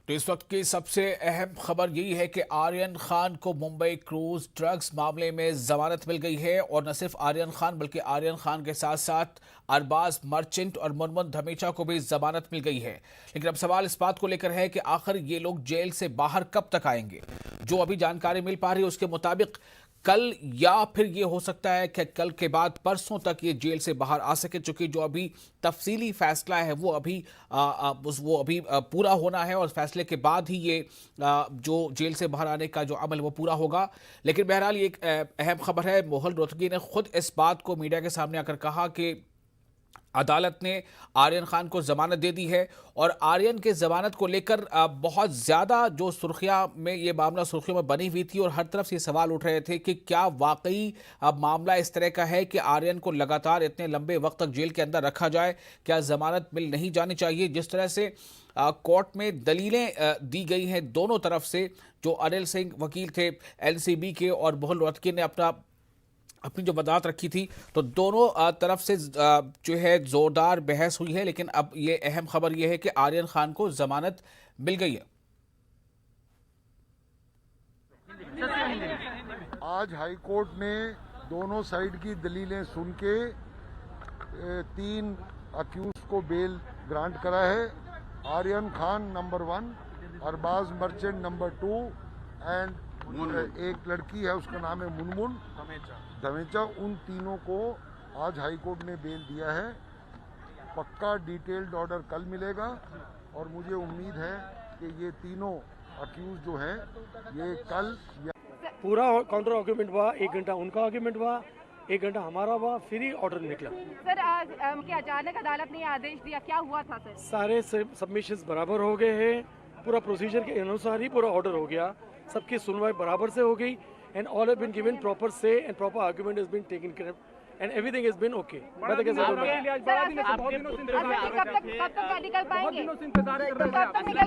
तो इस वक्त की सबसे अहम खबर यही है कि आर्यन खान को मुंबई क्रूज ड्रग्स मामले में जमानत मिल गई है। और न सिर्फ आर्यन खान बल्कि आर्यन खान के साथ साथ अरबाज मर्चेंट और मुनमुन धमीजा को भी जमानत मिल गई है। लेकिन अब सवाल इस बात को लेकर है कि आखिर ये लोग जेल से बाहर कब तक आएंगे। जो अभी जानकारी मिल पा रही है उसके मुताबिक कल या फिर ये हो सकता है कि कल के बाद परसों तक ये जेल से बाहर आ सके, चूंकि जो अभी तफसीली फैसला है वो अभी पूरा होना है और फैसले के बाद ही ये जो जेल से बाहर आने का जो अमल वो पूरा होगा। लेकिन बहरहाल ये एक अहम खबर है। मोहल रोहतगी ने खुद इस बात को मीडिया के सामने आकर कहा कि अदालत ने आर्यन खान को जमानत दे दी है और आर्यन के जमानत को लेकर बहुत ज्यादा जो सुर्खियां में ये मामला सुर्खियों में बनी हुई थी और हर तरफ से ये सवाल उठ रहे थे कि क्या वाकई मामला इस तरह का है कि आर्यन को लगातार इतने लंबे वक्त तक जेल के अंदर रखा जाए, क्या जमानत मिल नहीं जानी चाहिए। जिस तरह से कोर्ट में दलीलें दी गई हैं दोनों तरफ से, जो अनिल सिंह वकील थे एनसीबी के और मोहल रोहतगी ने अपनी जो वजाहत रखी थी, तो दोनों तरफ से जो है जोरदार बहस हुई है। लेकिन अब ये अहम खबर ये है कि आर्यन खान को जमानत मिल गई है। आज हाई कोर्ट ने दोनों साइड की दलीलें सुन के 3 अक्यूज को बेल ग्रांट करा है। Aryan Khan number 1, Arbaaz Merchant number 2 and एक लड़की है उसका नाम है मुनमुन धमेचा। उन तीनों को आज हाई कोर्ट ने बेल दिया है। पक्का डिटेल्ड ऑर्डर कल मिलेगा और मुझे उम्मीद है कि ये तीनों अक्यूज जो हैं ये कल पूरा काउंटर आर्ग्यूमेंट हुआ, 1 घंटा उनका आर्ग्यूमेंट हुआ, 1 घंटा हमारा हुआ, फिर ही ऑर्डर निकला। सर आज क्या अचानक अदालत ने आदेश दिया, क्या हुआ था सर? सारे सबमिशंस बराबर हो गए हैं, पूरा प्रोसीजर के अनुसार ही पूरा ऑर्डर हो गया, सबकी सुनवाई बराबर से हो गई and all have been given proper से and proper argument has been taken care and everything has been okay.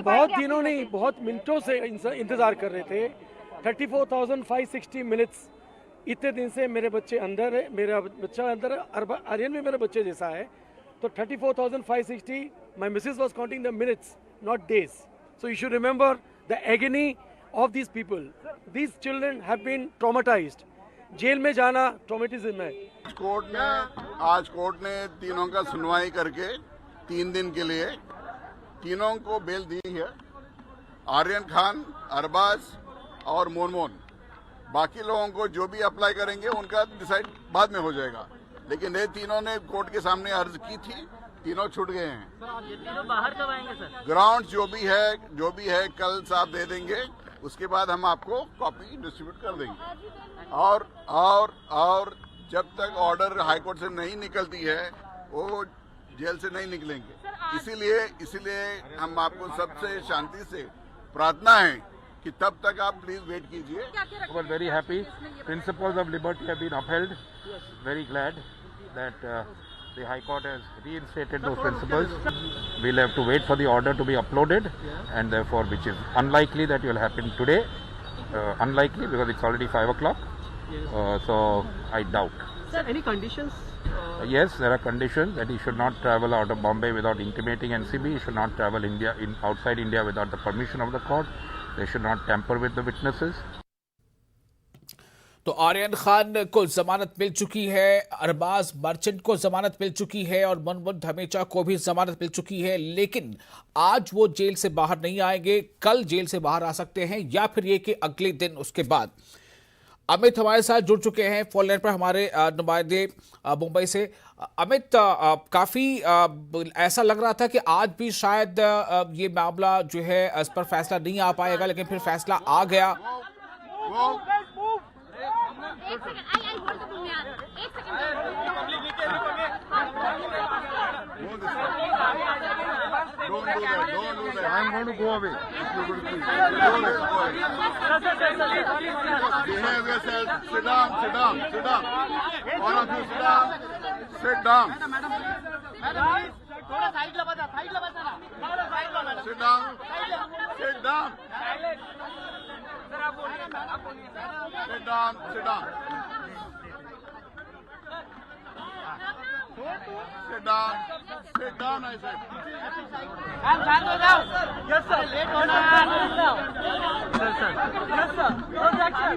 बहुत दिनों नहीं, बहुत मिनटों से इंतजार कर रहे थे। 34,560 मिनट्स, इतने दिन से मेरे बच्चे अंदर है, मेरा बच्चा अंदर है, आर्यन भी मेरे बच्चे जैसा है। तो 34,560, my missus was counting the minutes not days. So you should remember the agony of these people. These children have been traumatized. Jail में जाना ट्रॉमेटिज्म है। आज कोर्ट ने तीनों का सुनवाई करके 3 दिन के लिए तीनों को बेल दी है। आर्यन खान, अरबाज और मोनमोन। बाकी लोगों को जो भी अप्लाई करेंगे उनका डिसाइड बाद में हो जाएगा, लेकिन ये तीनों ने कोर्ट के सामने अर्ज की थी, तीनों छूट गए हैं। सर ये तीनों बाहर कब आएंगे सर? ग्राउंड जो भी है कल साहब दे देंगे, उसके बाद हम आपको कॉपी डिस्ट्रीब्यूट कर देंगे। और जब तक ऑर्डर हाईकोर्ट से नहीं निकलती है वो जेल से नहीं निकलेंगे। इसीलिए हम आपको सबसे शांति से प्रार्थना है कि तब तक आप प्लीज वेट कीजिए। We are very happy. Principles of liberty have been upheld. Very glad that the High Court has reinstated those principles. We'll have to wait for the order to be uploaded, and therefore, which is unlikely that will happen today. Unlikely because it's already 5 o'clock. So I doubt. Sir, any conditions? Yes, there are conditions that he should not travel out of Bombay without intimating NCB. He should not travel outside India without the permission of the court. They should not tamper with the witnesses. तो आर्यन खान को जमानत मिल चुकी है, Arbaaz merchant को जमानत मिल चुकी है और मुनमुन धमीजा को भी जमानत मिल चुकी है। लेकिन आज वो जेल से बाहर नहीं आएंगे, कल जेल से बाहर आ सकते हैं या फिर ये कि अगले दिन उसके बाद। अमित हमारे साथ जुड़ चुके हैं फोन लाइन पर, हमारे नुमाइंदे मुंबई से। अमित, काफी ऐसा लग रहा था कि आज भी शायद ये मामला जो है इस पर फैसला नहीं आ पाएगा, लेकिन फिर फैसला आ गया। Don't do that. I'm going to go away. Behave yourself. Sit down. All of you sit down. Sit down. Sit down.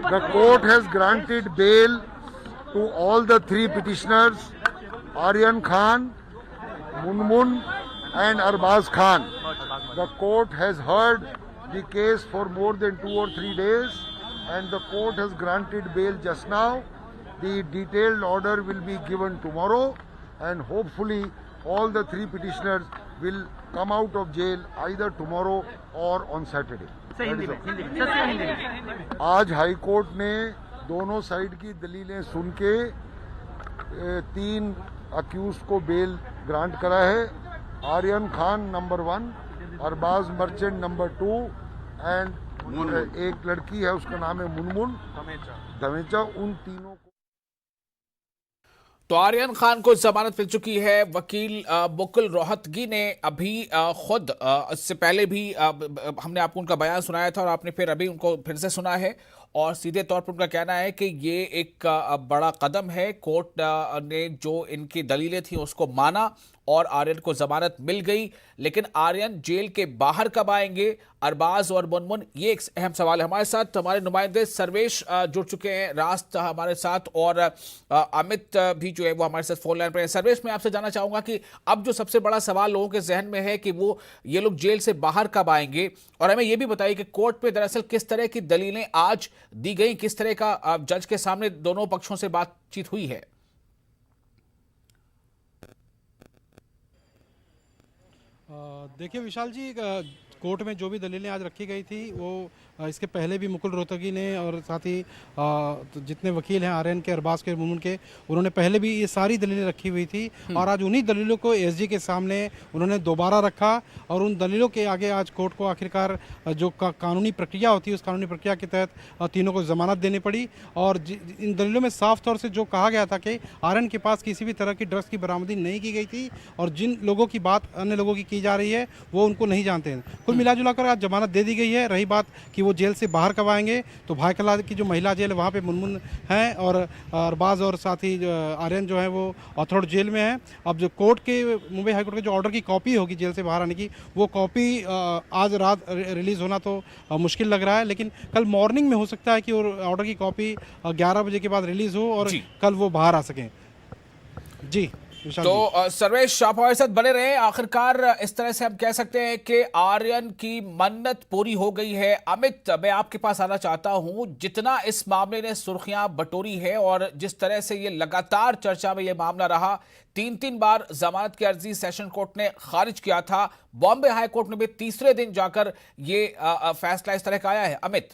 The court has granted bail to all the three petitioners, Aryan Khan, Munmun and Arbaz Khan. The court has heard the case for more than 2 or 3 days and the court has granted bail just now. The detailed order will be given tomorrow and hopefully all the three petitioners will come out of jail either tomorrow or on Saturday. आज high court ने दोनों side की दलीलें सुन के 3 accused को bell grant करा है। Aryan Khan number 1, Arbaaz Merchant number 2 and एक लड़की है उसका नाम है मुनमुन धमेचा। उन तीनों को तो आर्यन खान को जमानत मिल चुकी है। वकील मुकुल रोहतगी ने अभी खुद इससे पहले भी हमने आपको उनका बयान सुनाया था और आपने फिर अभी उनको फिर से सुना है और सीधे तौर पर उनका कहना है कि ये एक बड़ा कदम है। कोर्ट ने जो इनकी दलीलें थी उसको माना और आर्यन को जमानत मिल गई, लेकिन आर्यन जेल के बाहर कब आएंगे, अरबाज और मुनमुन, ये एक अहम सवाल है। हमारे साथ हमारे नुमाइंदे सर्वेश जुड़ चुके हैं, रास्त हमारे साथ और अमित भी जो है वो हमारे साथ फोन लाइन पर हैं। सर्वेश, मैं आपसे जानना चाहूंगा कि अब जो सबसे बड़ा सवाल लोगों के जहन में है कि वो ये लोग जेल से बाहर कब आएंगे, और हमें ये भी बताइए कि कोर्ट में दरअसल किस तरह की दलीलें आज दी गई, किस तरह का जज के सामने दोनों पक्षों से बातचीत हुई है। देखिए विशाल जी, कोर्ट में जो भी दलीलें आज रखी गई थी वो इसके पहले भी मुकुल रोहतगी ने और साथ ही जितने वकील हैं आर्यन के, अरबाज के, मुनमुन के, उन्होंने पहले भी ये सारी दलीलें रखी हुई थी और आज उन्हीं दलीलों को एसजी के सामने उन्होंने दोबारा रखा और उन दलीलों के आगे आज कोर्ट को आखिरकार जो कानूनी प्रक्रिया होती है उस कानूनी प्रक्रिया के तहत तीनों को जमानत देनी पड़ी। और इन दलीलों में साफ तौर से जो कहा गया था कि आर्यन के पास किसी भी तरह की ड्रग्स की बरामदी नहीं की गई थी और जिन लोगों की बात अन्य लोगों की जा रही है वो उनको नहीं जानते हैं। कुल मिलाजुलाकर आज जमानत दे दी गई है। रही बात कि वो जेल से बाहर कब आएंगे, तो भाईकला की जो महिला जेल है वहाँ पे मुनमुन हैं और अरबाज और साथ ही आर्यन जो है वो ऑथरोड जेल में है। अब जो कोर्ट के मुंबई हाईकोर्ट के जो ऑर्डर की कॉपी होगी जेल से बाहर आने की, वो कॉपी आज रात रिलीज़ होना तो मुश्किल लग रहा है, लेकिन कल मॉर्निंग में हो सकता है कि ऑर्डर की कॉपी 11 बजे के बाद रिलीज़ हो और कल वो बाहर आ सकें। जी तो सर्वेश, आप हमारे साथ बने रहे। आखिरकार इस तरह से हम कह सकते हैं कि आर्यन की मन्नत पूरी हो गई है। अमित, मैं आपके पास आना चाहता हूं। जितना इस मामले ने सुर्खियां बटोरी है और जिस तरह से ये लगातार चर्चा में ये मामला रहा, 3 बार जमानत की अर्जी सेशन कोर्ट ने खारिज किया था, बॉम्बे हाई कोर्ट में भी तीसरे दिन जाकर ये फैसला इस तरह का आया है। अमित,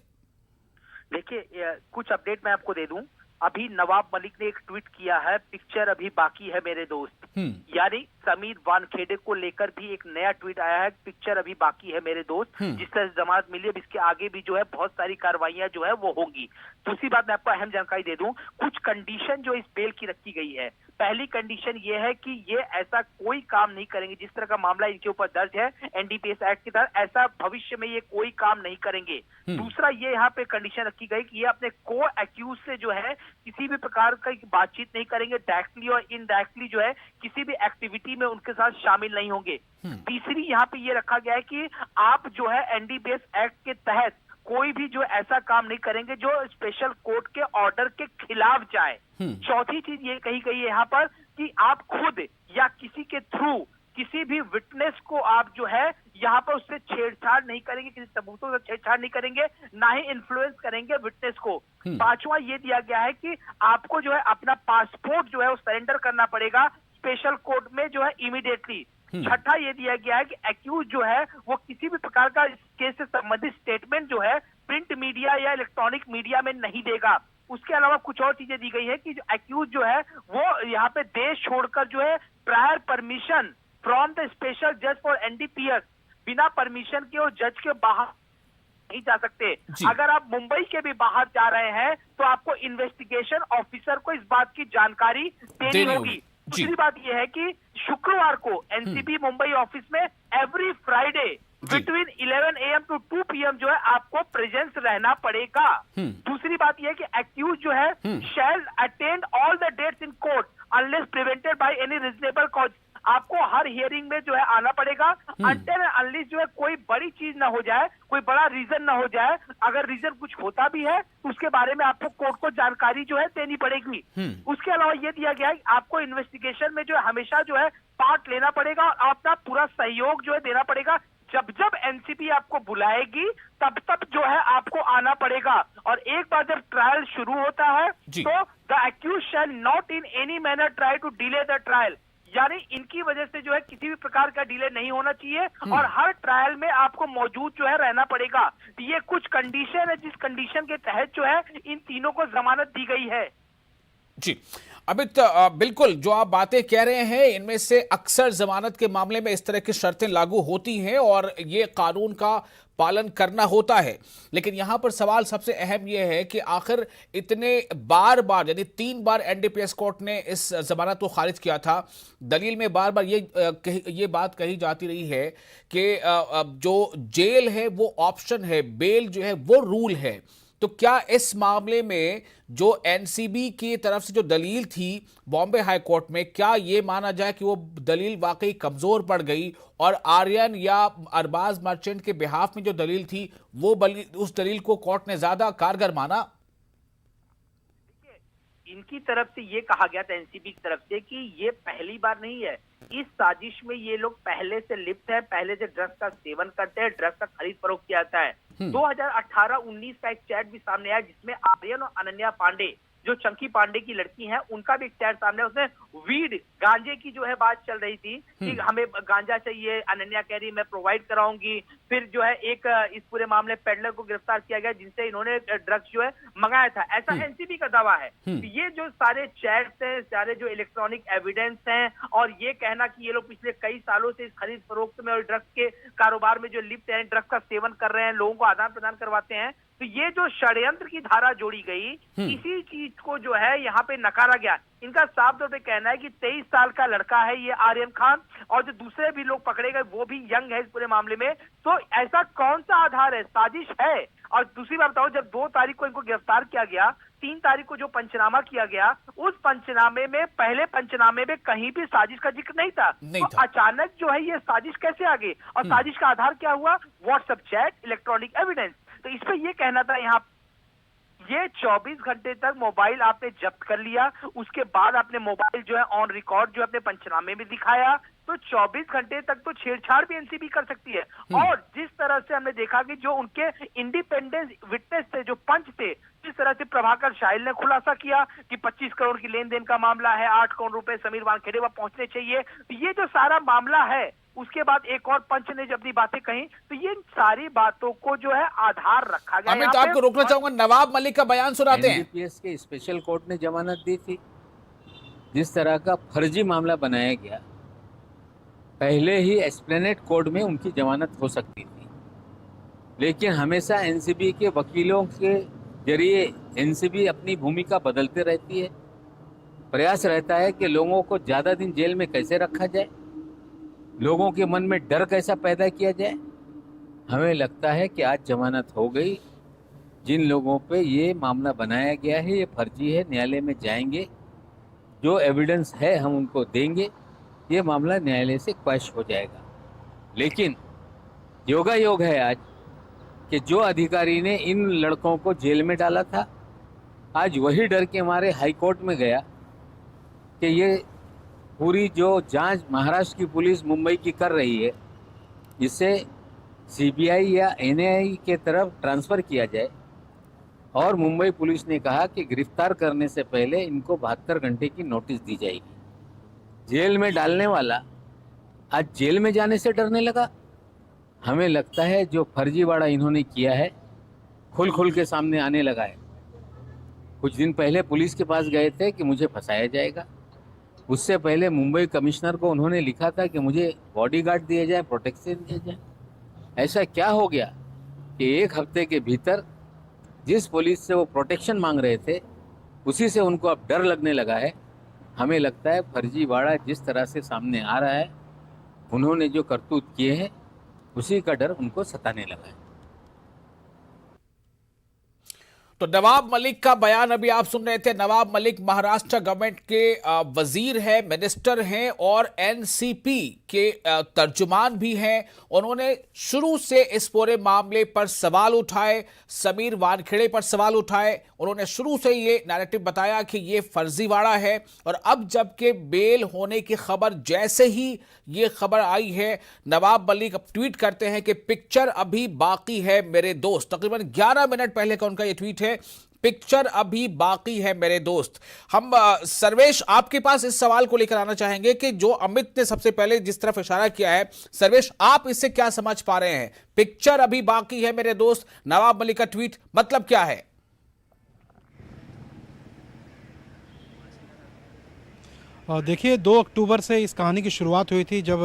देखिए कुछ अपडेट मैं आपको दे दूं। अभी नवाब मलिक ने एक ट्वीट किया है, पिक्चर अभी बाकी है मेरे दोस्त, यानी समीर वानखेड़े को लेकर भी एक नया ट्वीट आया है, पिक्चर अभी बाकी है मेरे दोस्त। जिस तरह से जमानत मिली अब इसके आगे भी जो है बहुत सारी कार्रवाइयां जो है वो होंगी। दूसरी बात मैं आपको अहम जानकारी दे दूं, कुछ कंडीशन जो इस बेल की रखी गई है। पहली कंडीशन ये है कि ये ऐसा कोई काम नहीं करेंगे, जिस तरह का मामला इनके ऊपर दर्ज है एनडीपीएस एक्ट के तहत, ऐसा भविष्य में ये कोई काम नहीं करेंगे। दूसरा ये यहाँ पे कंडीशन रखी गई कि ये अपने को एक्यूज से जो है किसी भी प्रकार का बातचीत नहीं करेंगे, डायरेक्टली और इनडायरेक्टली जो है किसी भी एक्टिविटी में उनके साथ शामिल नहीं होंगे। तीसरी यहाँ पे ये रखा गया है कि आप जो है एनडीपीएस एक्ट के तहत कोई भी जो ऐसा काम नहीं करेंगे जो स्पेशल कोर्ट के ऑर्डर के खिलाफ जाए। चौथी चीज ये कही गई है यहाँ पर कि आप खुद या किसी के थ्रू किसी भी विटनेस को आप जो है यहाँ पर उससे छेड़छाड़ नहीं करेंगे, किसी सबूतों से छेड़छाड़ नहीं करेंगे, ना ही इन्फ्लुएंस करेंगे विटनेस को। पांचवा ये दिया गया है कि आपको जो है अपना पासपोर्ट जो है वो सरेंडर करना पड़ेगा स्पेशल कोर्ट में जो है इमीडिएटली। छठा ये दिया गया है कि एक्यूज जो है वो किसी भी प्रकार का इस केस से संबंधित स्टेटमेंट जो है प्रिंट मीडिया या इलेक्ट्रॉनिक मीडिया में नहीं देगा। उसके अलावा कुछ और चीजें दी गई है कि जो एक्यूज जो है वो यहाँ पे देश छोड़कर जो है prior permission from the special जज फॉर एनडीपीएस, बिना परमिशन के वो जज के बाहर नहीं जा सकते। अगर आप मुंबई के भी बाहर जा रहे हैं तो आपको इन्वेस्टिगेशन ऑफिसर को इस बात की जानकारी देनी होगी। दूसरी बात यह है कि शुक्रवार को एनसीबी मुंबई ऑफिस में every Friday between 11 AM to 2 PM जो है आपको प्रेजेंस रहना पड़ेगा। दूसरी बात यह है कि एक्यूज जो है shall attend all the dates in court unless prevented by any reasonable cause. आपको हर हियरिंग में जो है आना पड़ेगा, अनटिल अनलेस जो है कोई बड़ी चीज ना हो जाए, कोई बड़ा रीजन ना हो जाए। अगर रीजन कुछ होता भी है तो उसके बारे में आपको कोर्ट को जानकारी जो है देनी पड़ेगी। उसके अलावा ये दिया गया है कि आपको इन्वेस्टिगेशन में जो है हमेशा जो है पार्ट लेना पड़ेगा और अपना पूरा सहयोग जो है देना पड़ेगा। जब जब एनसीबी आपको बुलाएगी तब तब जो है आपको आना पड़ेगा। और एक बार जब ट्रायल शुरू होता है तो the accused shall not in any manner try to delay the trial, यानी इनकी वजह से जो है किसी भी प्रकार का डिले नहीं होना चाहिए और हर ट्रायल में आपको मौजूद जो है रहना पड़ेगा। ये कुछ कंडीशन है जिस कंडीशन के तहत जो है इन तीनों को जमानत दी गई है। जी अमित, बिल्कुल जो आप बातें कह रहे हैं इनमें से अक्सर जमानत के मामले में इस तरह की शर्तें लागू होती हैं और ये कानून का पालन करना होता है। लेकिन यहां पर सवाल सबसे अहम यह है कि आखिर इतने बार बार यानी 3 बार एनडीपीएस कोर्ट ने इस जमानत को खारिज किया था। दलील में बार बार ये बात कही जाती रही है कि जो जेल है वो ऑप्शन है, बेल जो है वो रूल है। तो क्या इस मामले में जो एनसीबी की तरफ से जो दलील थी बॉम्बे हाई कोर्ट में, क्या ये माना जाए कि वो दलील वाकई कमजोर पड़ गई और आर्यन या अरबाज मर्चेंट के बिहाफ में जो दलील थी वो उस दलील को कोर्ट ने ज्यादा कारगर माना? इनकी तरफ से ये कहा गया था एनसीबी की तरफ से कि ये पहली बार नहीं है, इस साजिश में ये लोग पहले से लिप्त है, पहले से ड्रग्स का सेवन करते हैं, ड्रग्स का खरीद फरोख्त किया जाता है। 2018-19 का एक चैट भी सामने आया जिसमें आर्यन और अनन्या पांडे जो चंकी पांडे की लड़की हैं उनका भी एक चैट सामने, उसमें वीड गांजे की जो है बात चल रही थी कि हमें गांजा चाहिए, अनन्या कह रही मैं प्रोवाइड कराऊंगी। फिर जो है एक इस पूरे मामले पेडलर को गिरफ्तार किया गया जिनसे इन्होंने ड्रग्स जो है मंगाया था, ऐसा एनसीबी का दावा है। ये जो सारे चैट्स हैं, सारे जो इलेक्ट्रॉनिक एविडेंस हैं और ये कहना कि ये लोग पिछले कई सालों से इस खरीद फरोख्त में और ड्रग्स के कारोबार में जो लिप्त हैं, ड्रग्स का सेवन कर रहे हैं, लोगों को आदान प्रदान करवाते हैं, तो ये जो षड्यंत्र की धारा जोड़ी गई इसी चीज को जो है यहाँ पे नकारा गया। इनका साफ तौर पे कहना है कि 23 साल का लड़का है ये आर्यन खान और जो दूसरे भी लोग पकड़े गए वो भी यंग है इस पूरे मामले में। तो ऐसा कौन सा आधार है, साजिश है। और दूसरी बात बताओ, जब 2 तारीख को इनको गिरफ्तार किया गया, 3 तारीख को जो पंचनामा किया गया उस पंचनामे में, पहले पंचनामे में कहीं भी साजिश का जिक्र नहीं था। तो अचानक जो है ये साजिश कैसे आ गई और साजिश का आधार क्या हुआ? WhatsApp chat, electronic evidence. तो इस पे ये कहना था यहाँ ये 24 घंटे तक मोबाइल आपने जब्त कर लिया, उसके बाद आपने मोबाइल जो है ऑन रिकॉर्ड जो अपने पंचनामे में दिखाया, तो 24 घंटे तक तो छेड़छाड़ भी एनसीबी कर सकती है। और जिस तरह से हमने देखा कि जो उनके इंडिपेंडेंस विटनेस थे, जो पंच थे, जिस तरह से प्रभाकर शाइल ने खुलासा किया कि 25 करोड़ की लेन देन का मामला है, 8 करोड़ रुपए समीर वानखेड़े वहां पहुंचने चाहिए, तो ये जो सारा मामला है, उसके बाद एक और पंच ने जब अपनी बातें कही, तो ये सारी बातों को जो है आधार रखा गया। अमित, आपको रोकना चाहूंगा, नवाब मलिक का बयान सुनाते हैं। एनडीपीएस के स्पेशल कोर्ट ने जमानत दी थी। जिस तरह का फर्जी मामला बनाया गया, पहले ही एस्प्लेनेड कोर्ट में उनकी जमानत हो सकती थी, लेकिन हमेशा एनसीबी के वकीलों के जरिए एनसीबी अपनी भूमिका बदलते रहती है। प्रयास रहता है कि लोगों को ज़्यादा दिन जेल में कैसे रखा जाए, लोगों के मन में डर कैसा पैदा किया जाए। हमें लगता है कि आज जमानत हो गई। जिन लोगों पे ये मामला बनाया गया है ये फर्जी है, न्यायालय में जाएंगे, जो एविडेंस है हम उनको देंगे, ये मामला न्यायालय से क्वैश हो जाएगा। लेकिन योगायोग है आज कि जो अधिकारी ने इन लड़कों को जेल में डाला था, आज वही डर के मारे हाई कोर्ट में गया कि ये पूरी जो जांच महाराष्ट्र की पुलिस मुंबई की कर रही है, इसे सीबीआई या एनआईए के तरफ ट्रांसफ़र किया जाए। और मुंबई पुलिस ने कहा कि गिरफ्तार करने से पहले इनको 72 घंटे की नोटिस दी जाएगी। जेल में डालने वाला आज जेल में जाने से डरने लगा। हमें लगता है जो फर्जीवाड़ा इन्होंने किया है खुल के सामने आने लगा है। कुछ दिन पहले पुलिस के पास गए थे कि मुझे फंसाया जाएगा, उससे पहले मुंबई कमिश्नर को उन्होंने लिखा था कि मुझे बॉडीगार्ड दिए जाए, प्रोटेक्शन दिया जाए। ऐसा क्या हो गया कि 1 हफ्ते के भीतर जिस पुलिस से वो प्रोटेक्शन मांग रहे थे उसी से उनको अब डर लगने लगा है। हमें लगता है फर्जीवाड़ा जिस तरह से सामने आ रहा है, उन्होंने जो करतूत किए हैं उसी का डर उनको सताने लगा है। तो नवाब मलिक का बयान अभी आप सुन रहे थे। नवाब मलिक महाराष्ट्र गवर्नमेंट के वजीर हैं, मिनिस्टर हैं और एनसीपी के तर्जुमान भी हैं। उन्होंने शुरू से इस पूरे मामले पर सवाल उठाए, समीर वानखेड़े पर सवाल उठाए। उन्होंने शुरू से ये नैरेटिव बताया कि ये फर्जीवाड़ा है, और अब जबकि बेल होने की खबर जैसे ही ये खबर आई है, नवाब मलिक अब ट्वीट करते हैं कि पिक्चर अभी बाकी है मेरे दोस्त। तकरीबन 11 मिनट पहले का उनका ये ट्वीट है, पिक्चर अभी बाकी है मेरे दोस्त। हम सर्वेश आपके पास इस सवाल को लेकर आना चाहेंगे कि जो अमित ने सबसे पहले जिस तरफ इशारा किया है, सर्वेश आप इससे क्या समझ पा रहे हैं? पिक्चर अभी बाकी है मेरे दोस्त, नवाब मलिक का ट्वीट मतलब क्या है? देखिए 2 अक्टूबर से इस कहानी की शुरुआत हुई थी, जब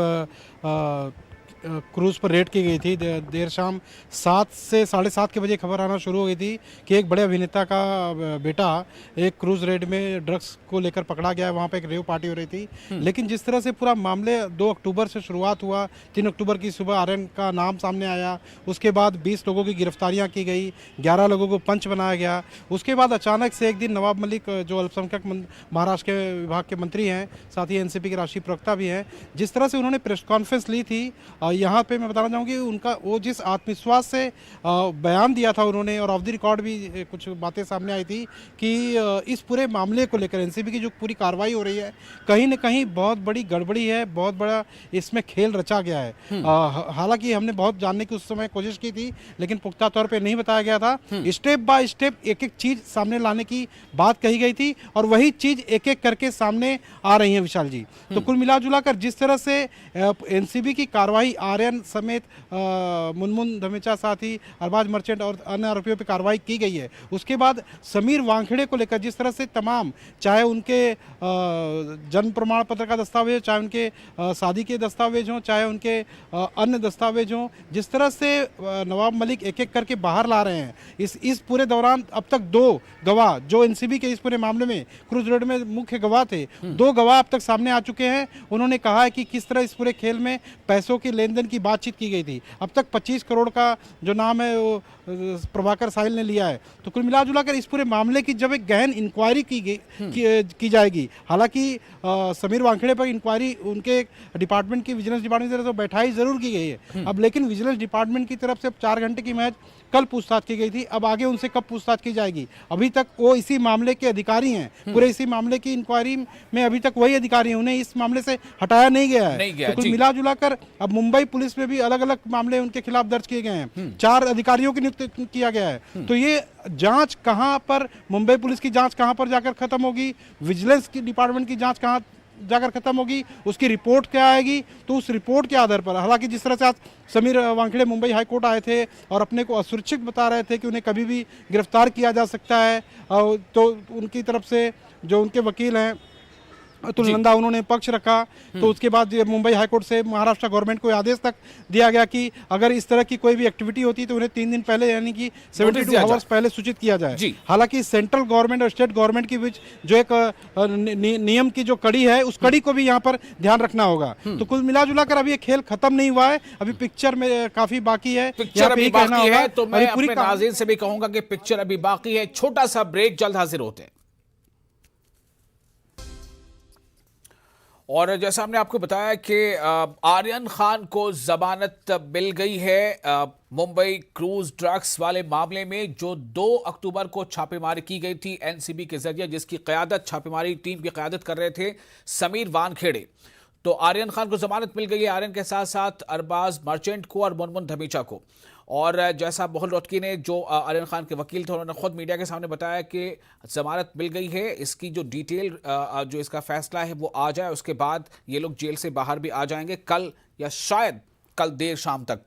क्रूज़ पर रेड की गई थी। देर शाम 7 से 7:30 के बजे खबर आना शुरू हो गई थी कि एक बड़े अभिनेता का बेटा एक क्रूज़ रेड में ड्रग्स को लेकर पकड़ा गया है। वहाँ पे एक रेव पार्टी हो रही थी। लेकिन जिस तरह से पूरा मामले 2 अक्टूबर से शुरुआत हुआ, 3 अक्टूबर की सुबह आर्यन का नाम सामने आया, उसके बाद 20 लोगों की गिरफ्तारियाँ की गई, 11 लोगों को पंच बनाया गया। उसके बाद अचानक से एक दिन नवाब मलिक, जो अल्पसंख्यक महाराष्ट्र के विभाग के मंत्री हैं, साथ ही एनसीपी के राष्ट्रीय प्रवक्ता भी हैं, जिस तरह से उन्होंने प्रेस कॉन्फ्रेंस ली थी, यहाँ पे मैं बताना चाहूँगी उनका वो जिस आत्मविश्वास से बयान दिया था उन्होंने, और ऑफ द रिकॉर्ड भी कुछ बातें सामने आई थी कि इस पूरे मामले को लेकर एनसीबी की जो पूरी कार्रवाई हो रही है, कहीं न कहीं बहुत बड़ी गड़बड़ी है, बहुत बड़ा इसमें खेल रचा गया है। हालांकि हमने बहुत जानने की उस समय कोशिश की थी, लेकिन पुख्ता तौर पर नहीं बताया गया था। स्टेप बाय स्टेप एक एक चीज़ सामने लाने की बात कही गई थी, और वही चीज़ एक एक करके सामने आ रही है विशाल जी। तो कुल मिला जुला कर जिस तरह से एनसीबी की कार्रवाई आर्यन समेत मुनमुन धमेचा, साथ ही अरबाज मर्चेंट और अन्य आरोपियों पर कार्रवाई की गई है, उसके बाद समीर वानखेड़े को लेकर जिस तरह से तमाम, चाहे उनके जन्म प्रमाण पत्र का दस्तावेज, चाहे उनके शादी के दस्तावेज हों, चाहे उनके अन्य दस्तावेज हों, जिस तरह से नवाब मलिक एक एक करके बाहर ला रहे हैं, इस पूरे दौरान अब तक 2 गवाह जो एनसीबी के इस पूरे मामले में क्रूज रेड में मुख्य गवाह थे, 2 गवाह अब तक सामने आ चुके हैं। उन्होंने कहा है कि किस तरह इस पूरे खेल में पैसों के लेन देन की बातचीत की गई थी। अब तक 25 करोड़ का जो नाम है वो प्रभाकर साहिल ने लिया है। तो कुल मिला जुला कर इस पूरे मामले की जब एक गहन इंक्वायरी की जाएगी, हालांकि समीर वानखेड़े पर इंक्वायरी उनके डिपार्टमेंट की, विजिलेंस डिपार्टमेंट की तरफ से बैठाई जरूर की गई है। अब लेकिन विजिलेंस डिपार्टमेंट की तरफ से 4 घंटे की मैच कल पूछताछ की गई थी, अब आगे उनसे कब पूछताछ की जाएगी? अभी तक वो इसी मामले के अधिकारी हैं, पूरे इसी मामले की इंक्वायरी में अभी तक वही अधिकारी हैं, उन्हें इस मामले से हटाया नहीं गया है। तो कुल मिला जुला कर अब मुंबई पुलिस में भी अलग अलग मामले उनके खिलाफ दर्ज किए गए हैं, 4 अधिकारियों की नियुक्त किया गया है। तो ये जांच कहां पर, मुंबई पुलिस की जांच कहां पर जाकर खत्म होगी, विजिलेंस की डिपार्टमेंट की जांच कहां जाकर खत्म होगी, उसकी रिपोर्ट क्या आएगी, तो उस रिपोर्ट के आधार पर, हालांकि जिस तरह से आज समीर वानखेड़े मुंबई हाई कोर्ट आए थे और अपने को असुरक्षित बता रहे थे कि उन्हें कभी भी गिरफ्तार किया जा सकता है, तो उनकी तरफ से जो उनके वकील हैं अतुल नंदा, उन्होंने पक्ष रखा। तो उसके बाद मुंबई हाईकोर्ट से महाराष्ट्र गवर्नमेंट को आदेश तक दिया गया कि अगर इस तरह की कोई भी एक्टिविटी होती है तो उन्हें 3 दिन पहले, यानी कि 72 आवर्स पहले सूचित किया जाए। हालांकि सेंट्रल गवर्नमेंट और स्टेट गवर्नमेंट के बीच जो एक नियम की जो कड़ी है, उस कड़ी को भी यहाँ पर ध्यान रखना होगा। तो कुल मिला जुला कर अभी ये खेल खत्म नहीं हुआ है, अभी पिक्चर में काफी बाकी है। पिक्चर अभी बाकी है, तो मैं अपने नाज़रीन से भी कहूंगा कि पिक्चर अभी बाकी है। छोटा सा ब्रेक, जल्द हाजिर होते हैं। और जैसा हमने आपको बताया कि आर्यन खान को जमानत मिल गई है मुंबई क्रूज ड्रग्स वाले मामले में, जो 2 अक्टूबर को छापेमारी की गई थी एनसीबी के जरिए, जिसकी क़यादत, छापेमारी टीम की क़यादत कर रहे थे समीर वानखेड़े। तो आर्यन खान को जमानत मिल गई है, आर्यन के साथ साथ अरबाज मर्चेंट को और मुनमुन धमीचा को। और जैसा मोहन रोहतगी ने, जो आर्यन खान के वकील थे, उन्होंने खुद मीडिया के सामने बताया कि जमानत मिल गई है। इसकी जो डिटेल, जो इसका फैसला है वो आ जाए, उसके बाद ये लोग जेल से बाहर भी आ जाएंगे कल, या शायद कल देर शाम तक।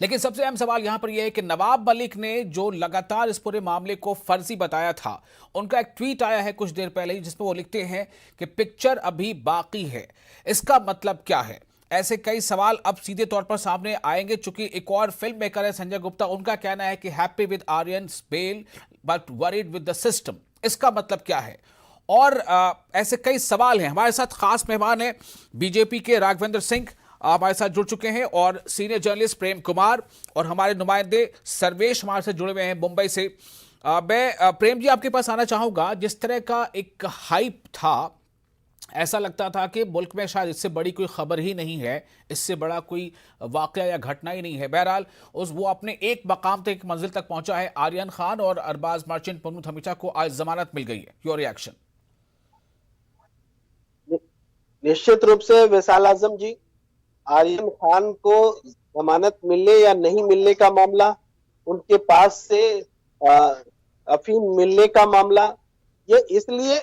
लेकिन सबसे अहम सवाल यहां पर यह है कि नवाब मलिक ने जो लगातार इस पूरे मामले को फर्जी बताया था, उनका एक ट्वीट आया है कुछ देर पहले ही, जिसमें वो लिखते हैं कि पिक्चर अभी बाकी है। इसका मतलब क्या है? ऐसे कई सवाल अब सीधे तौर पर सामने आएंगे, चूंकि एक और फिल्म मेकर है संजय गुप्ता, उनका कहना है कि happy with Aryan's bail but worried with the system. इसका मतलब क्या है? और ऐसे कई सवाल हैं। हमारे साथ खास मेहमान हैं बीजेपी के राघवेंद्र सिंह, हमारे साथ जुड़ चुके हैं, और सीनियर जर्नलिस्ट प्रेम कुमार, और हमारे नुमाइंदे सर्वेश हमारे से जुड़े हुए हैं मुंबई से। मैं प्रेम जी आपके पास आना चाहूंगा। जिस तरह का एक हाइप था, ऐसा लगता था कि मुल्क में शायद इससे बड़ी कोई खबर ही नहीं है, इससे बड़ा कोई वाकया या घटना ही नहीं है। बहरहाल वो अपने एक मकाम तक, एक मंजिल तक पहुंचा है। आर्यन खान और अरबाज मर्चेंट पुन्नू थमीचा को आज जमानत मिल गई है। Your reaction? निश्चित रूप से विशाल आजम जी, आर्यन खान को जमानत मिलने या नहीं मिलने का मामला, उनके पास से अफीम मिलने का मामला, ये इसलिए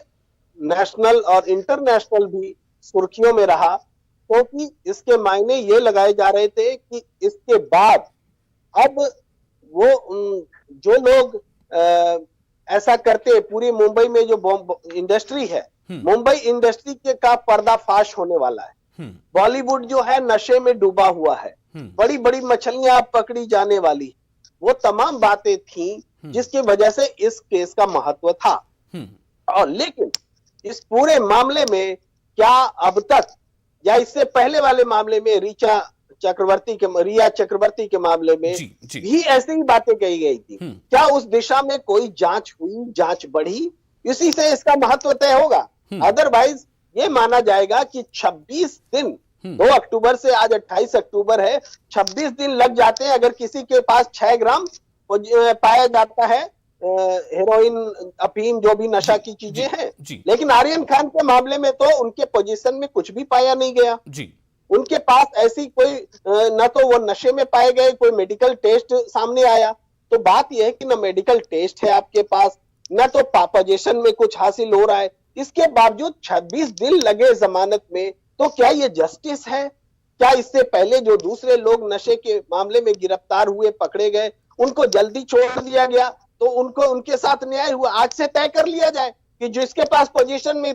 नेशनल और इंटरनेशनल भी सुर्खियों में रहा क्योंकि इसके मायने ये लगाए जा रहे थे कि इसके बाद अब वो जो लोग ऐसा करते हैं, पूरी मुंबई में जो इंडस्ट्री है, मुंबई इंडस्ट्री के का पर्दाफाश होने वाला है। बॉलीवुड जो है नशे में डूबा हुआ है, बड़ी बड़ी मछलियां पकड़ी जाने वाली, वो तमाम बातें थी जिसकी वजह से इस केस का महत्व था। और लेकिन इस पूरे मामले में क्या अब तक या इससे पहले वाले मामले में रिया चक्रवर्ती के मामले में भी ऐसी ही बातें कही गई थी, क्या उस दिशा में कोई जांच हुई, जांच बढ़ी? इसी से इसका महत्व तय होगा। अदरवाइज ये माना जाएगा कि 26 दिन, 2 अक्टूबर से आज 28 अक्टूबर है, 26 दिन लग जाते हैं अगर किसी के पास 6 ग्राम पाया जाता है हेरोइन, अफीम, जो भी नशा की चीजें हैं। लेकिन आर्यन खान के मामले में तो उनके पोजीशन में कुछ भी पाया नहीं गया। उनके पास ऐसी कोई न तो वो नशे में पाए गए, कोई मेडिकल टेस्ट सामने आया। तो बात यह है कि न मेडिकल टेस्ट है आपके पास, न तो पोजीशन में कुछ हासिल हो रहा है। इसके बावजूद 26 दिन लगे जमानत में, तो क्या ये जस्टिस है? क्या इससे पहले जो दूसरे लोग नशे के मामले में गिरफ्तार हुए, पकड़े गए, उनको जल्दी छोड़ दिया गया तो उनको उनके साथ न्याय हुआ? आज से तय कर लिया जाए कि जिसके पास पोजीशन में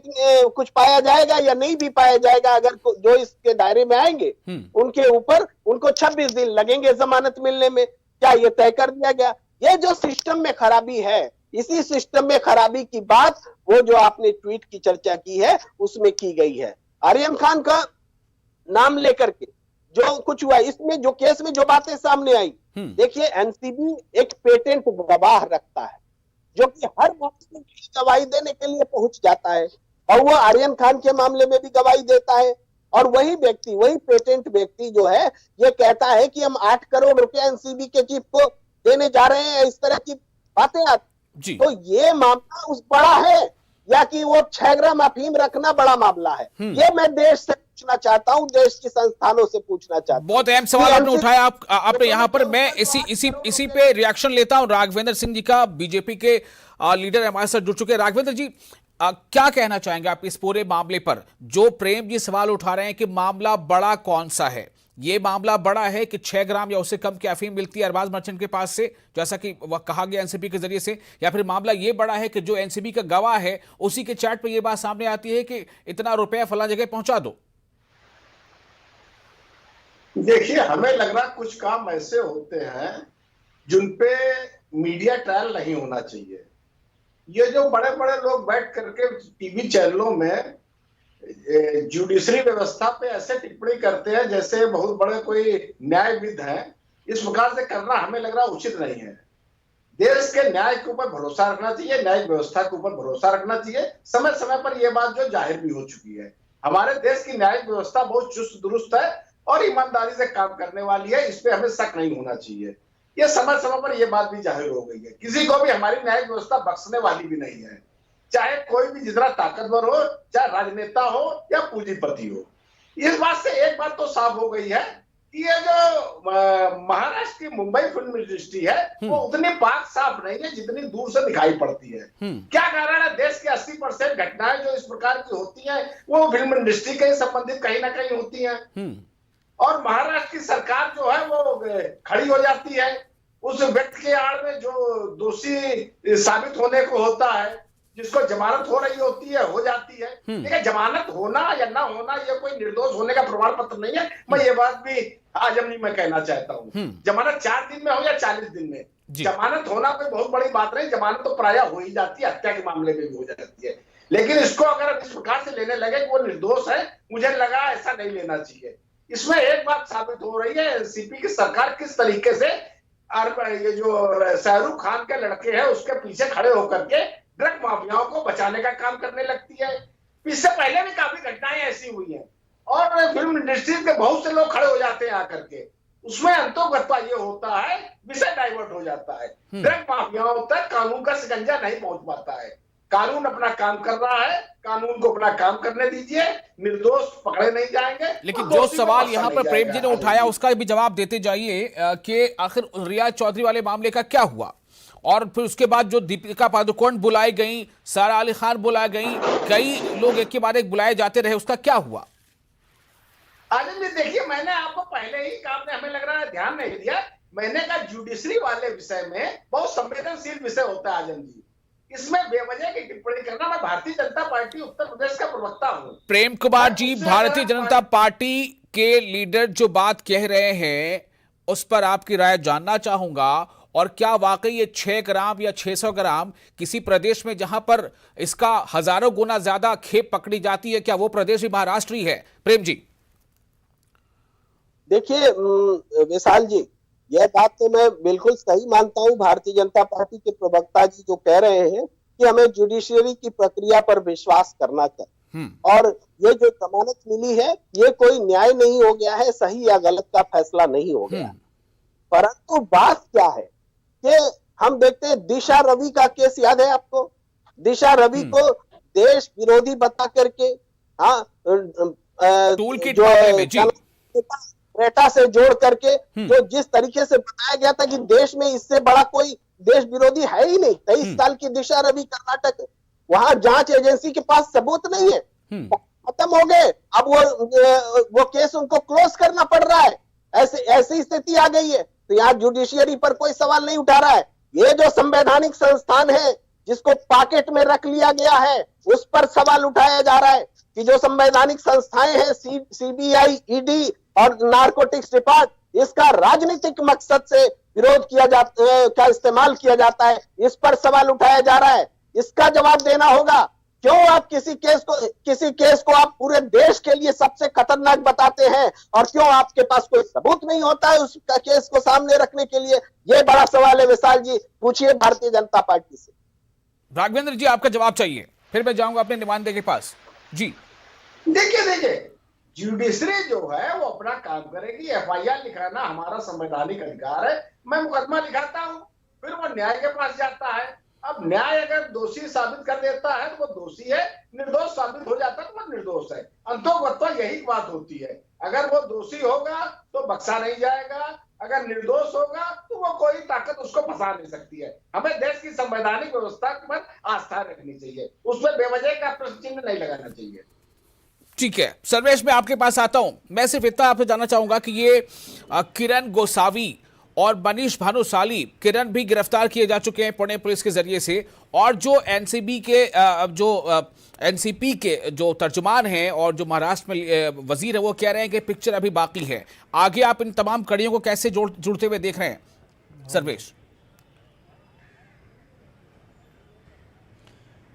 कुछ पाया जाएगा या नहीं भी पाया जाएगा, अगर जो इसके दायरे में आएंगे उनके ऊपर उनको 26 दिन लगेंगे जमानत मिलने में। क्या ये तय कर दिया गया? ये जो सिस्टम में खराबी है, इसी सिस्टम में खराबी की बात वो जो आपने ट्वीट की चर्चा की है उसमें की गई है। आर्यन खान का नाम लेकर के जो कुछ हुआ, इसमें जो केस में जो बातें सामने आई, देखिए एनसीबी एक पेटेंट गवाह रखता है जो कि हर मामले की गवाही देने के लिए पहुंच जाता है, और वो आर्यन खान के मामले में भी गवाही देता है। और वही व्यक्ति, वही पेटेंट व्यक्ति जो है ये कहता है कि हम 8 करोड़ रुपया एनसीबी के चीफ को देने जा रहे हैं, इस तरह की बातें आती। तो ये मामला उस बड़ा है या कि वो 6 ग्राम अफीम रखना बड़ा मामला है? ये मैं देश से पूछना चाहता हूं, देश के संस्थानों से पूछना चाहता हूं। बहुत अहम सवाल आपने उठाया। आपने यहाँ पर, मैं इसी पे रिएक्शन लेता हूं राघवेंद्र सिंह जी का। बीजेपी के लीडर हमारे साथ जुड़ चुके हैं। राघवेंद्र जी, क्या कहना चाहेंगे आप इस पूरे मामले पर? जो प्रेम जी सवाल उठा रहे हैं कि मामला बड़ा कौन सा है, ये मामला बड़ा है कि 6 ग्राम या उससे कम की अफीम मिलती है अरबाज मर्चेंट के पास से, जैसा कि वह कहा गया एनसीबी के जरिए से, या फिर मामला ये बड़ा है कि जो एनसीबी का गवाह है उसी के चैट पे ये बात सामने आती है कि इतना रुपया फला जगह पहुंचा दो? देखिए, हमें लग रहा कुछ काम ऐसे होते हैं जिन पे मीडिया ट्रायल नहीं होना चाहिए। ये जो बड़े बड़े लोग बैठ करके टीवी चैनलों में जुडिशरी व्यवस्था पे ऐसे टिप्पणी करते हैं जैसे बहुत बड़े कोई न्यायविद हैं, इस प्रकार से करना हमें लग रहा उचित नहीं है। देश के न्याय के ऊपर भरोसा रखना चाहिए, न्यायिक व्यवस्था के ऊपर भरोसा रखना चाहिए। समय समय पर यह बात जो जाहिर भी हो चुकी है, हमारे देश की न्यायिक व्यवस्था बहुत चुस्त दुरुस्त है और ईमानदारी से काम करने वाली है, इस पे हमें शक नहीं होना चाहिए। ये समय समय पर यह बात भी जाहिर हो गई है। किसी को भी हमारी न्यायिक व्यवस्था बख्शने वाली भी नहीं है, चाहे कोई भी जितना ताकतवर हो, चाहे राजनेता हो या पूंजीपति हो। इस बात से एक बात तो साफ हो गई है कि ये जो महाराष्ट्र की मुंबई फिल्म इंडस्ट्री है वो उतनी पाक साफ नहीं है जितनी दूर से दिखाई पड़ती है। क्या कारण है? देश के 80% घटनाएं जो इस प्रकार की होती हैं वो फिल्म इंडस्ट्री के संबंधित कहीं ना कहीं होती हैं, और महाराष्ट्र की सरकार जो है वो खड़ी हो जाती है उस व्यक्ति के आड़ में जो दोषी साबित होने को होता है, जिसको जमानत हो रही होती है, हो जाती है। देखिए, जमानत होना या ना होना ये कोई निर्दोष होने का प्रमाण पत्र नहीं है। मैं ये बात भी आजम नहीं मैं कहना चाहता हूँ। जमानत 4 दिन में हो या 40 दिन में, जमानत होना कोई बहुत बड़ी बात नहीं। जमानत तो प्राय हो ही जाती है, हत्या के मामले में भी हो जाती है। लेकिन इसको अगर इस प्रकार से लेने लगे कि वो निर्दोष है, मुझे लगा ऐसा नहीं लेना चाहिए। इसमें एक बात साबित हो रही है, एनसीपी की सरकार किस तरीके से ये जो शाहरुख खान के लड़के हैं उसके पीछे खड़े होकर के ड्रग माफियाओं को बचाने का काम करने लगती है। इससे पहले भी काफी घटनाएं ऐसी हुई हैं और फिल्म इंडस्ट्री के बहुत से लोग खड़े हो जाते हैं आकर के, उसमें अंतोगत्वा ये होता है, विषय डाइवर्ट हो जाता है। ड्रग माफियाओं तक कानून का शिकंजा नहीं पहुंच पाता है। कानून अपना काम कर रहा है, कानून को अपना काम करने दीजिए, निर्दोष पकड़े नहीं जाएंगे। लेकिन जो सवाल यहाँ पर प्रेम जी ने उठाया उसका भी जवाब देते जाइए कि आखिर रिया चौधरी वाले मामले का क्या हुआ, और फिर उसके बाद जो दीपिका पादुकोण बुलाई गई, सारा अली खान बुलाई गई, कई लोग एक के बाद एक बुलाए जाते रहे, उसका क्या हुआ? आनंद जी देखिए, मैंने आपको पहले ही कहा, आपने हमें लग रहा है ध्यान नहीं दिया, मैंने कहा जुडिशरी वाले विषय में बहुत संवेदनशील विषय होता है आजम जी, इसमें बेवजह की टिप्पणी करना। मैं भारतीय जनता पार्टी उत्तर प्रदेश का प्रवक्ता हूं। प्रेम कुमार जी, भारतीय जनता पार्टी के लीडर जो बात कह रहे हैं उस पर आपकी राय जानना चाहूंगा, और क्या वाकई ये 6 ग्राम या 600 ग्राम किसी प्रदेश में जहां पर इसका हजारों गुना ज्यादा खेप पकड़ी जाती है, क्या वो प्रदेश ही महाराष्ट्र ही है? प्रेम जी देखिए विशाल जी, यह बात तो मैं बिल्कुल सही मानता हूं, भारतीय जनता पार्टी के प्रवक्ता जी जो कह रहे हैं कि हमें जुडिशियरी की प्रक्रिया पर विश्वास करना चाहिए, और ये जो जमानत मिली है ये कोई न्याय नहीं हो गया है, सही या गलत का फैसला नहीं हो गया। परंतु बात क्या है कि हम देखते हैं दिशा रवि का केस याद है आपको? दिशा रवि को देश विरोधी बता करके रेटा से जोड़ करके जो जिस तरीके से बताया गया था कि देश में इससे बड़ा कोई देश विरोधी है ही नहीं। 23 साल की दिशा रवि कर्नाटक, वहां जांच एजेंसी के पास सबूत नहीं है, खत्म हो गए, अब वो केस उनको क्लोज करना पड़ रहा है, ऐसी स्थिति आ गई है। तो यहाँ जुडिशियरी पर कोई सवाल नहीं उठा रहा है। ये जो संवैधानिक संस्थान है जिसको पॉकेट में रख लिया गया है उस पर सवाल उठाया जा रहा है कि जो संवैधानिक संस्थाएं हैं सीबीआई, ईडी और नारकोटिक्स डिपार्ट, इसका राजनीतिक मकसद से विरोध किया जाता है, का इस्तेमाल किया जाता है, इस पर सवाल उठाया जा रहा है। इसका जवाब देना होगा। क्यों आप किसी केस को आप पूरे देश के लिए सबसे खतरनाक बताते हैं और क्यों आपके पास कोई सबूत नहीं होता है उस केस को सामने रखने के लिए? यह बड़ा सवाल है विशाल जी, पूछिए भारतीय जनता पार्टी से। राघवेंद्र जी आपका जवाब चाहिए, फिर मैं जाऊंगा अपने नुमाइंदे के पास जी। देखिए जुडिशरी जो है वो अपना काम करेगी। एफआईआर लिखाना हमारा संवैधानिक अधिकार है। मैं मुकदमा लिखाता हूं, फिर वो न्याय के पास जाता है। अब न्याय अगर दोषी साबित कर देता है तो वो दोषी है, निर्दोष साबित हो जाता है तो वो निर्दोष है। अंतोगत्वा यही बात होती है। अगर वो दोषी होगा तो बख्शा नहीं जाएगा, अगर निर्दोष होगा तो वो कोई ताकत उसको फंसा नहीं सकती है। हमें देश की संवैधानिक व्यवस्था पर आस्था रखनी चाहिए, उसमें बेवजह का प्रश्न चिन्ह नहीं लगाना चाहिए। ठीक है सर्वेश, मैं आपके पास आता हूं। मैं सिर्फ इतना आपसे जानना चाहूंगा कि ये किरण गोसावी और मनीष भानुशाली, किरण भी गिरफ्तार किए जा चुके हैं पुणे पुलिस के जरिए से, और जो एनसीबी के एनसीपी के जो तर्जुमान हैं और जो महाराष्ट्र में वजीर है वो कह रहे हैं कि पिक्चर अभी बाकी है। आगे आप इन तमाम कड़ियों को कैसे जुड़ते हुए देख रहे हैं सर्वेश?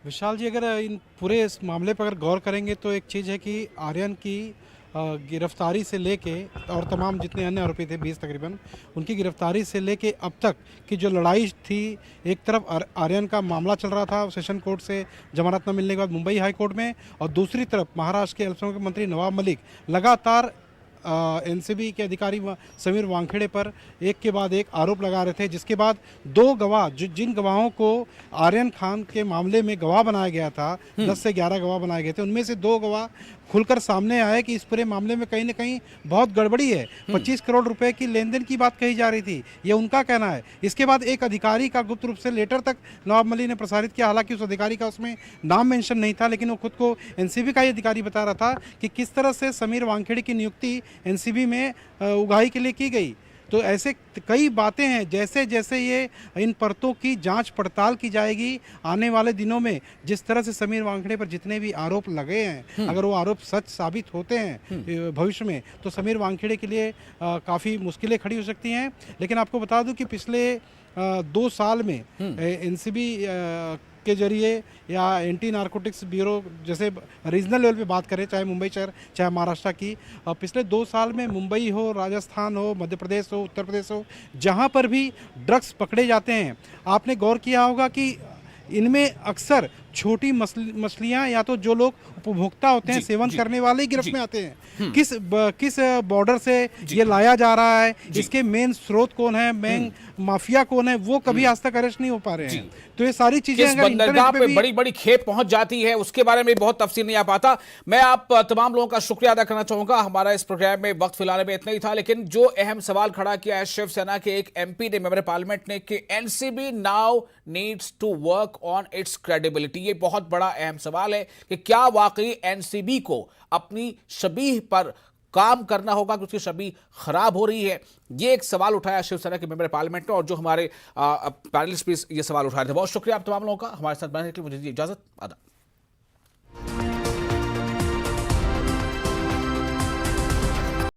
विशाल जी, अगर इन पूरे इस मामले पर अगर गौर करेंगे तो एक चीज़ है कि आर्यन की गिरफ्तारी से लेके और तमाम जितने अन्य आरोपी थे 20 तकरीबन, उनकी गिरफ्तारी से लेके अब तक की जो लड़ाई थी, एक तरफ आर्यन का मामला चल रहा था सेशन कोर्ट से जमानत न मिलने के बाद मुंबई हाई कोर्ट में, और दूसरी तरफ महाराष्ट्र के अल्पसंख्यक मंत्री नवाब मलिक लगातार एनसीबी के अधिकारी समीर वानखेड़े पर एक के बाद एक आरोप लगा रहे थे, जिसके बाद 2 गवाह जिन गवाहों को आर्यन खान के मामले में गवाह बनाया गया था, 10 से 11 गवाह बनाए गए थे, उनमें से 2 गवाह खुलकर सामने आए कि इस पूरे मामले में कहीं ना कहीं बहुत गड़बड़ी है। 25 करोड़ रुपए की लेन देन की बात कही जा रही थी, ये उनका कहना है। इसके बाद एक अधिकारी का गुप्त रूप से लेटर तक नवाब मलिक ने प्रसारित किया, हालांकि उस अधिकारी का उसमें नाम मेंशन नहीं था, लेकिन वो खुद को एनसीबी का ही अधिकारी बता रहा था कि किस तरह से समीर वानखेड़े की नियुक्ति एनसीबी में उगाही के लिए की गई। तो ऐसे कई बातें हैं, जैसे जैसे ये इन परतों की जांच पड़ताल की जाएगी आने वाले दिनों में, जिस तरह से समीर वानखेड़े पर जितने भी आरोप लगे हैं, अगर वो आरोप सच साबित होते हैं भविष्य में, तो समीर वानखेड़े के लिए काफ़ी मुश्किलें खड़ी हो सकती हैं। लेकिन आपको बता दूं कि पिछले 2 साल में एनसीबी के जरिए या एंटी नारकोटिक्स ब्यूरो जैसे रीजनल लेवल पे बात करें, चाहे मुंबई शहर चाहे महाराष्ट्र की, पिछले 2 साल में मुंबई हो, राजस्थान हो, मध्य प्रदेश हो, उत्तर प्रदेश हो, जहाँ पर भी ड्रग्स पकड़े जाते हैं, आपने गौर किया होगा कि इनमें अक्सर छोटी मछलियां या तो जो लोग उपभोक्ता होते हैं, सेवन करने वाले ही गिरफ्त में आते हैं। किस बॉर्डर से ये लाया जा रहा है, इसके मेन स्रोत कौन है, मेन माफिया कौन है, वो कभी आज तक अरेस्ट नहीं हो पा रहे हैं। तो ये सारी चीजें किस बंदरगाह पे बड़ी बड़ी खेप पहुंच जाती है उसके बारे में बहुत तफसील नहीं आ पाता। मैं आप तमाम लोगों का शुक्रिया अदा करना चाहूंगा। हमारा इस प्रोग्राम में वक्त फिलहाल में इतना ही था, लेकिन जो अहम सवाल खड़ा किया है शिवसेना के एक एमपी ने, मेंबर पार्लियामेंट ने, कि NCB now needs to work on its credibility. ये बहुत बड़ा अहम सवाल है कि क्या वाकई एनसीबी को अपनी शबीह पर काम करना होगा कि उसकी छवि खराब हो रही है। ये एक सवाल उठाया शिवसेना के मेंबर पार्लियामेंट ने, और जो हमारे पैनलिस्ट भी ये सवाल उठा रहे थे। बहुत शुक्रिया आप तमाम लोगों का हमारे साथ बनने के लिए। मुझे इजाजत, आदाब।